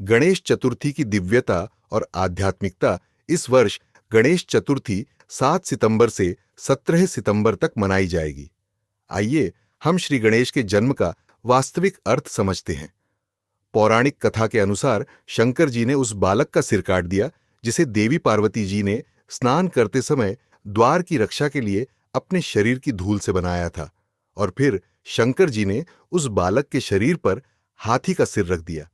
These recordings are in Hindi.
गणेश चतुर्थी की दिव्यता और आध्यात्मिकता इस वर्ष गणेश चतुर्थी 7 सितंबर से 17 सितंबर तक मनाई जाएगी। आइए हम श्री गणेश के जन्म का वास्तविक अर्थ समझते हैं। पौराणिक कथा के अनुसार शंकर जी ने उस बालक का सिर काट दिया जिसे देवी पार्वती जी ने स्नान करते समय द्वार की रक्षा के लिए अपने शरीर की धूल से बनाया था, और फिर शंकर जी ने उस बालक के शरीर पर हाथी का सिर रख दिया।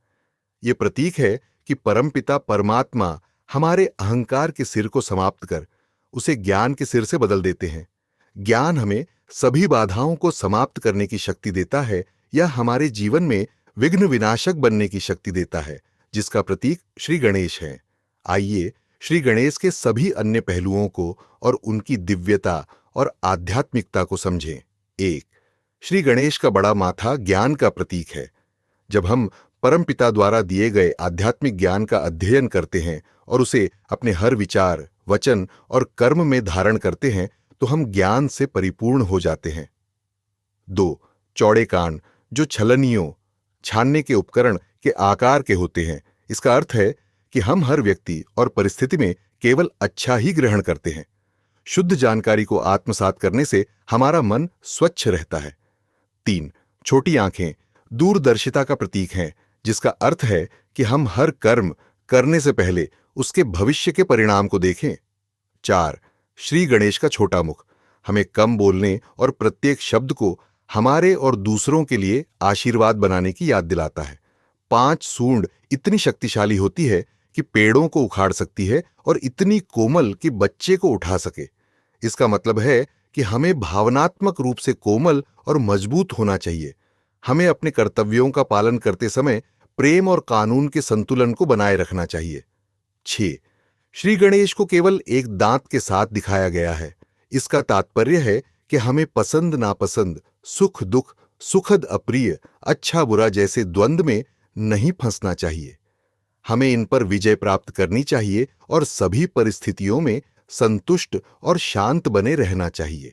ये प्रतीक है कि परमपिता परमात्मा हमारे अहंकार के सिर को समाप्त कर उसे ज्ञान के सिर से बदल देते हैं। ज्ञान हमें सभी बाधाओं को समाप्त करने की शक्ति देता है या हमारे जीवन में विघ्न विनाशक बनने की शक्ति देता है, जिसका प्रतीक श्री गणेश है। आइए श्री गणेश के सभी अन्य पहलुओं को और उनकी दिव्यता और आध्यात्मिकता को समझें। 1. श्री गणेश का बड़ा माथा ज्ञान का प्रतीक है। जब हम परमपिता द्वारा दिए गए आध्यात्मिक ज्ञान का अध्ययन करते हैं और उसे अपने हर विचार, वचन और कर्म में धारण करते हैं तो हम ज्ञान से परिपूर्ण हो जाते हैं। 2. चौड़े कान, जो छलनियों, छानने के उपकरण के आकार के होते हैं। इसका अर्थ है कि हम हर व्यक्ति और परिस्थिति में केवल अच्छा ही ग्रहण करते हैं। शुद्ध जानकारी को आत्मसात करने से हमारा मन स्वच्छ रहता है। 3. छोटी आंखें दूरदर्शिता का प्रतीक हैं, जिसका अर्थ है कि हम हर कर्म करने से पहले उसके भविष्य के परिणाम को देखें। 4. श्री गणेश का छोटा मुख हमें कम बोलने और प्रत्येक शब्द को हमारे और दूसरों के लिए आशीर्वाद बनाने की याद दिलाता है। 5 सूंड इतनी शक्तिशाली होती है कि पेड़ों को उखाड़ सकती है और इतनी कोमल कि बच्चे को उठा सके। इसका मतलब है कि हमें भावनात्मक रूप से कोमल और मजबूत होना चाहिए। हमें अपने कर्तव्यों का पालन करते समय प्रेम और कानून के संतुलन को बनाए रखना चाहिए। 6. श्री गणेश को केवल एक दांत के साथ दिखाया गया है। इसका तात्पर्य है कि हमें पसंद नापसंद, सुख दुख, सुखद अप्रिय, अच्छा बुरा जैसे द्वंद्व में नहीं फंसना चाहिए। हमें इन पर विजय प्राप्त करनी चाहिए और सभी परिस्थितियों में संतुष्ट और शांत बने रहना चाहिए।